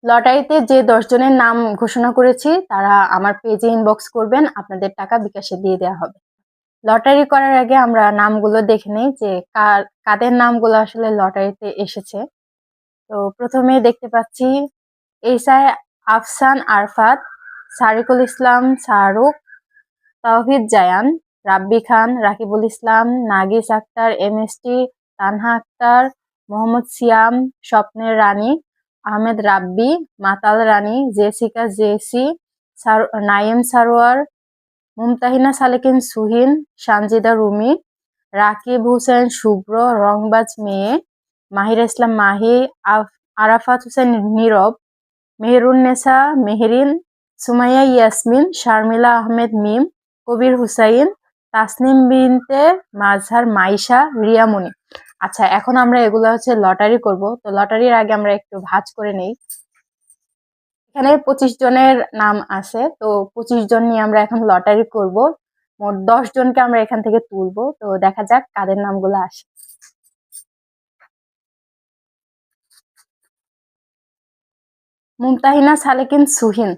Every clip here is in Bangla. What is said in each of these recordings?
লটারিতে যে 10 জনের নাম ঘোষণা করেছি তারা আমার পেজে ইনবক্স করবেন, আপনাদের টাকা বিকাশে দিয়ে দেওয়া হবে। লটারি করার আগে আমরা নামগুলো দেখে নেই যে কাদের নামগুলো আসলে লটারিতে এসেছে। তো প্রথমে দেখতে পাচ্ছি এসআই আফসান আরফাত, সারিকুল ইসলাম শাহরুখ, তাওহিদ জায়ান, রাব্বি খান, রাকিবুল ইসলাম, নাগিস আক্তার, এমএসটি, তানহা আক্তার, মোহাম্মদ সিয়াম, স্বপ্নের রানী, আহমেদ রাব্বি, মাতাল রানী, জেসিকা জেসি, নাইম সারোয়ার, মুমতাহিনা সালেকিন সুহিন, সানজিদা রুমি, রাকিব হোসেন শুভ্র, রংবাজ মেয়ে, মাহিরা ইসলাম মাহি, আরাফাত হোসেন নীরব, মেহেরুন্নেসা মেহেরিন, সুমাইয়া ইয়াসমিন, শারমিলা আহমেদ মিম, কবির হুসাইন, তাসনিম বিনতে মাজহার মাইশা, রিয়ামণি। আচ্ছা, এখন আমরা এগুলো হচ্ছে লটারি করব। তো লটারির আগে আমরা একটু ভাঁজ করে নেই। এখানে 25 জনের নাম আছে, তো 25 জন নিয়ে আমরা এখন লটারি করব। মোট 10 জনকে আমরা এখান থেকে তুলবো। তো দেখা যাক কাদের নামগুলো আসে। মুমতাহিনা সালেকিন সুহিন,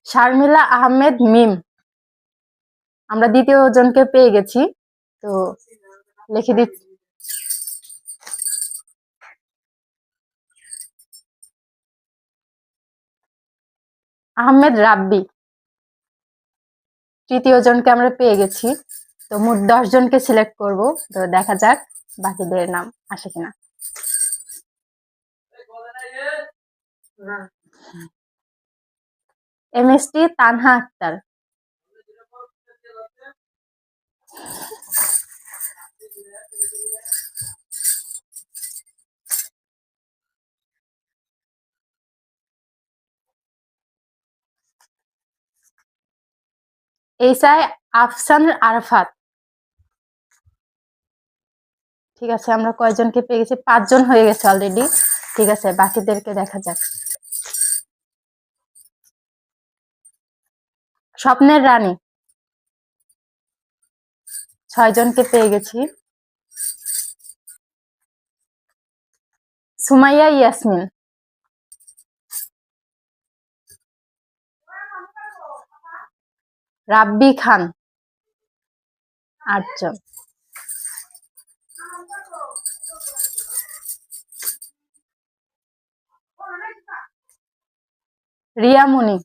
শারমিলা আহমেদ মিম, আমরা দ্বিতীয় জনকে পেয়ে গেছি, তো লিখে দিচ্ছি। আহমেদ রাব্বি, তৃতীয় জনকে আমরা পেয়ে গেছি। তো মোট 10 জনকে সিলেক্ট করব। তো দেখা যাক বাকিদের নাম আসে কিনা। MST Tanha Akter, SI Afsan Arfat. ঠিক আছে, আমরা কয়জনকে পেয়ে গেছি? 5 জন হয়ে গেছে অলরেডি। ঠিক আছে, বাকিদেরকে দেখা যাক। স্বপ্নের রানী, 6 জনকে পেয়ে গেছি। সুমাইয়া ইয়াসমিন, রাব্বি খান, 8 জন। রিয়ামণি,